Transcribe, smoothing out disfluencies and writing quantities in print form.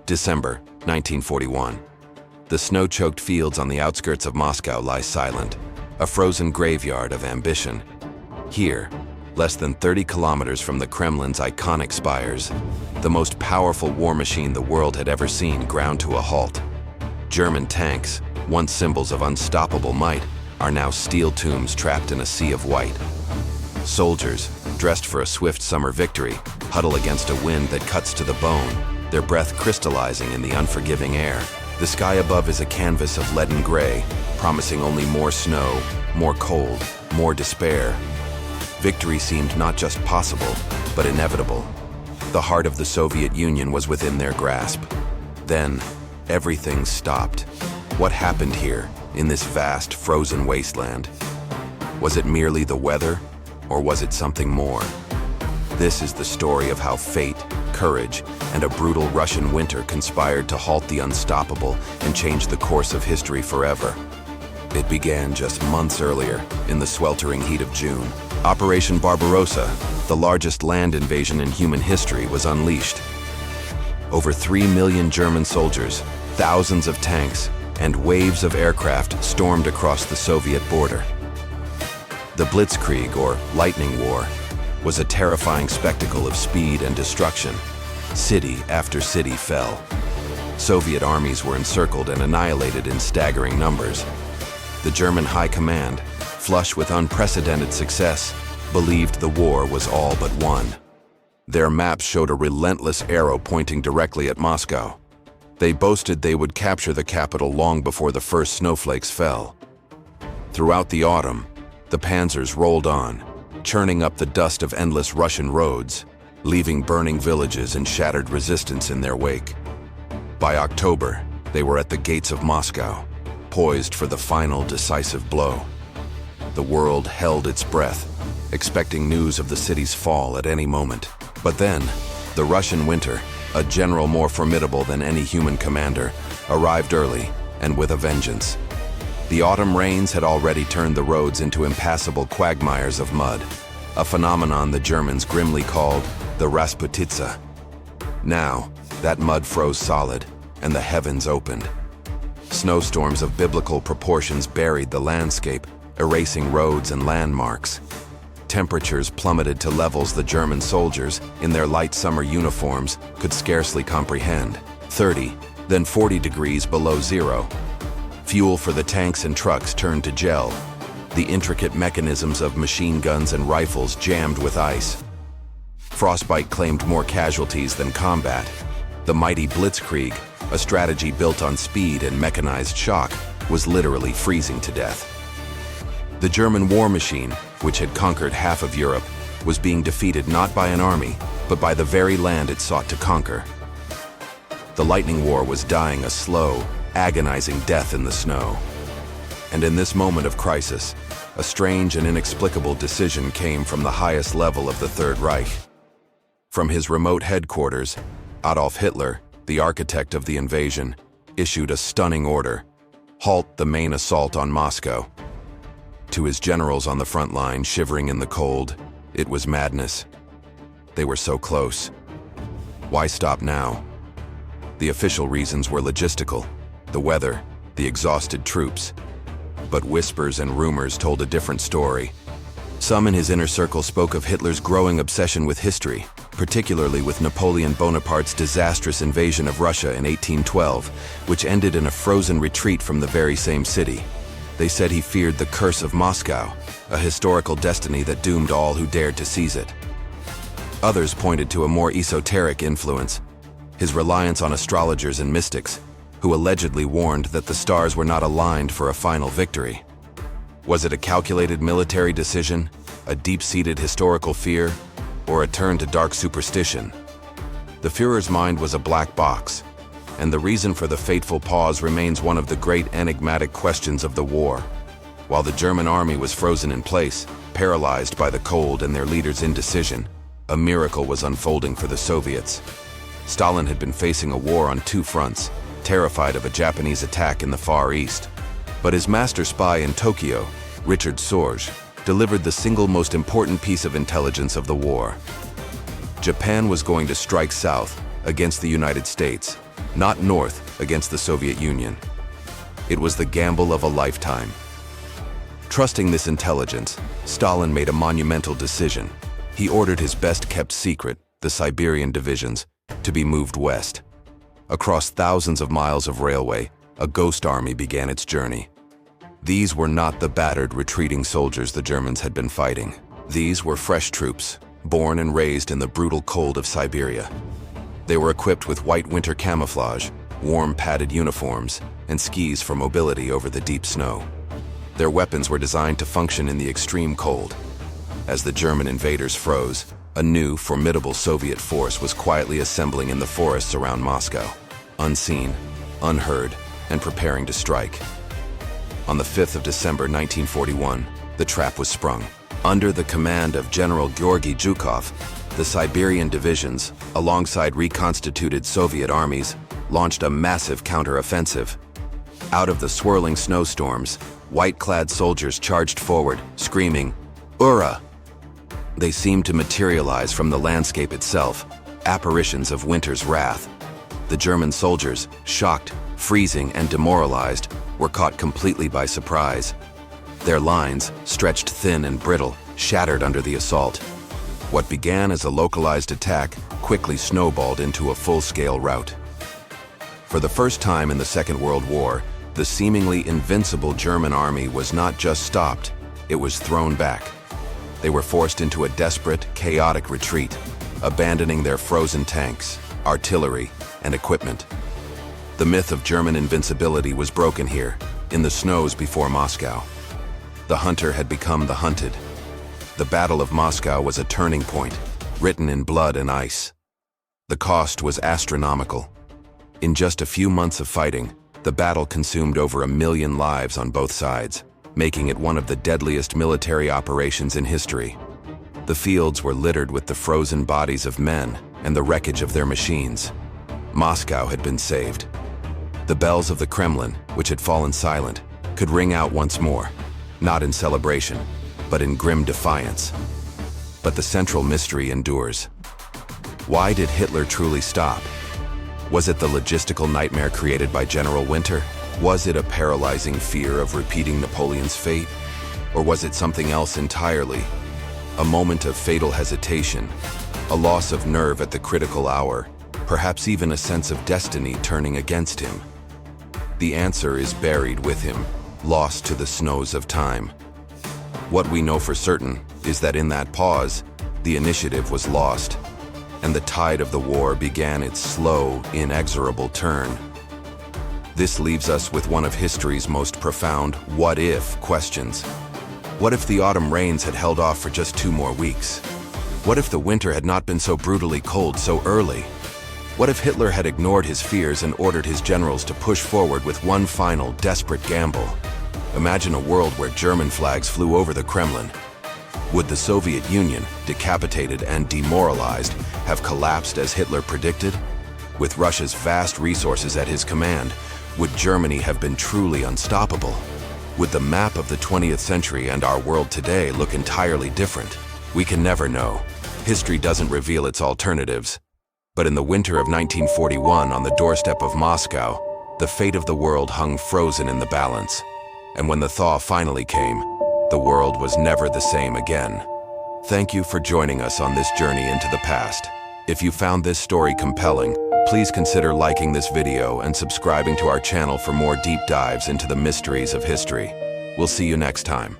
December 1941. The snow-choked fields on the outskirts of Moscow lie silent, a frozen graveyard of ambition. Here, less than 30 kilometers from the Kremlin's iconic spires, the most powerful war machine the world had ever seen ground to a halt. German tanks, once symbols of unstoppable might, are now steel tombs trapped in a sea of white. Soldiers, dressed for a swift summer victory, huddle against a wind that cuts to the bone, their breath crystallizing in the unforgiving air. The sky above is a canvas of leaden gray, promising only more snow, more cold, more despair. Victory seemed not just possible, but inevitable. The heart of the Soviet Union was within their grasp. Then, everything stopped. What happened here, in this vast, frozen wasteland? Was it merely the weather, or was it something more? This is the story of how fate, courage, and a brutal Russian winter conspired to halt the unstoppable and change the course of history forever. It began just months earlier, in the sweltering heat of June. Operation Barbarossa, the largest land invasion in human history, was unleashed. Over 3 million German soldiers, thousands of tanks, and waves of aircraft stormed across the Soviet border. The Blitzkrieg, or Lightning War, was a terrifying spectacle of speed and destruction. City after city fell. Soviet armies were encircled and annihilated in staggering numbers. The German High Command, flush with unprecedented success, believed the war was all but won. Their maps showed a relentless arrow pointing directly at Moscow. They boasted they would capture the capital long before the first snowflakes fell. Throughout the autumn, the panzers rolled on, churning up the dust of endless Russian roads, leaving burning villages and shattered resistance in their wake. By October, they were at the gates of Moscow, poised for the final decisive blow. The world held its breath, expecting news of the city's fall at any moment. But then, the Russian winter, a general more formidable than any human commander, arrived early and with a vengeance. The autumn rains had already turned the roads into impassable quagmires of mud, a phenomenon the Germans grimly called the Rasputitsa. Now, that mud froze solid, and the heavens opened. Snowstorms of biblical proportions buried the landscape, erasing roads and landmarks. Temperatures plummeted to levels the German soldiers, in their light summer uniforms, could scarcely comprehend. 30, then 40 degrees below zero. Fuel for the tanks and trucks turned to gel. The intricate mechanisms of machine guns and rifles jammed with ice. Frostbite claimed more casualties than combat. The mighty Blitzkrieg, a strategy built on speed and mechanized shock, was literally freezing to death. The German war machine, which had conquered half of Europe, was being defeated not by an army, but by the very land it sought to conquer. The Lightning War was dying a slow, agonizing death in the snow. And in this moment of crisis, a strange and inexplicable decision came from the highest level of the Third Reich. From his remote headquarters, Adolf Hitler, the architect of the invasion, issued a stunning order: halt the main assault on Moscow. To his generals on the front line, shivering in the cold, it was madness. They were so close. Why stop now? The official reasons were logistical: the weather, the exhausted troops. But whispers and rumors told a different story. Some in his inner circle spoke of Hitler's growing obsession with history, particularly with Napoleon Bonaparte's disastrous invasion of Russia in 1812, which ended in a frozen retreat from the very same city. They said he feared the curse of Moscow, a historical destiny that doomed all who dared to seize it. Others pointed to a more esoteric influence: his reliance on astrologers and mystics, who allegedly warned that the stars were not aligned for a final victory. Was it a calculated military decision, a deep-seated historical fear, or a turn to dark superstition? The Führer's mind was a black box, and the reason for the fateful pause remains one of the great enigmatic questions of the war. While the German army was frozen in place, paralyzed by the cold and their leaders' indecision, a miracle was unfolding for the Soviets. Stalin had been facing a war on two fronts, terrified of a Japanese attack in the Far East. But his master spy in Tokyo, Richard Sorge, delivered the single most important piece of intelligence of the war. Japan was going to strike south against the United States, not north against the Soviet Union. It was the gamble of a lifetime. Trusting this intelligence, Stalin made a monumental decision. He ordered his best-kept secret, the Siberian divisions, to be moved west. Across thousands of miles of railway, a ghost army began its journey. These were not the battered, retreating soldiers the Germans had been fighting. These were fresh troops, born and raised in the brutal cold of Siberia. They were equipped with white winter camouflage, warm padded uniforms, and skis for mobility over the deep snow. Their weapons were designed to function in the extreme cold. As the German invaders froze, a new, formidable Soviet force was quietly assembling in the forests around Moscow, unseen, unheard, and preparing to strike. On the 5th of December 1941, the trap was sprung. Under the command of General Georgy Zhukov, the Siberian divisions, alongside reconstituted Soviet armies, launched a massive counteroffensive. Out of the swirling snowstorms, white-clad soldiers charged forward, screaming, "Ura!" They seemed to materialize from the landscape itself, apparitions of winter's wrath. The German soldiers, shocked, freezing, and demoralized, were caught completely by surprise. Their lines, stretched thin and brittle, shattered under the assault. What began as a localized attack quickly snowballed into a full-scale rout. For the first time in the Second World War, the seemingly invincible German army was not just stopped, it was thrown back. They were forced into a desperate, chaotic retreat, abandoning their frozen tanks, artillery, and equipment. The myth of German invincibility was broken here, in the snows before Moscow. The hunter had become the hunted. The Battle of Moscow was a turning point, written in blood and ice. The cost was astronomical. In just a few months of fighting, the battle consumed over 1 million lives on both sides, making it one of the deadliest military operations in history. The fields were littered with the frozen bodies of men and the wreckage of their machines. Moscow had been saved. The bells of the Kremlin, which had fallen silent, could ring out once more, not in celebration, but in grim defiance. But the central mystery endures. Why did Hitler truly stop? Was it the logistical nightmare created by General Winter? Was it a paralyzing fear of repeating Napoleon's fate? Or was it something else entirely? A moment of fatal hesitation, a loss of nerve at the critical hour, perhaps even a sense of destiny turning against him? The answer is buried with him, lost to the snows of time. What we know for certain is that in that pause, the initiative was lost, and the tide of the war began its slow, inexorable turn. This leaves us with one of history's most profound what-if questions. What if the autumn rains had held off for just 2 more weeks? What if the winter had not been so brutally cold so early? What if Hitler had ignored his fears and ordered his generals to push forward with one final, desperate gamble? Imagine a world where German flags flew over the Kremlin. Would the Soviet Union, decapitated and demoralized, have collapsed as Hitler predicted? With Russia's vast resources at his command, would Germany have been truly unstoppable? Would the map of the 20th century and our world today look entirely different? We can never know. History doesn't reveal its alternatives. But in the winter of 1941, on the doorstep of Moscow, the fate of the world hung frozen in the balance. And when the thaw finally came, the world was never the same again. Thank you for joining us on this journey into the past. If you found this story compelling, please consider liking this video and subscribing to our channel for more deep dives into the mysteries of history. We'll see you next time.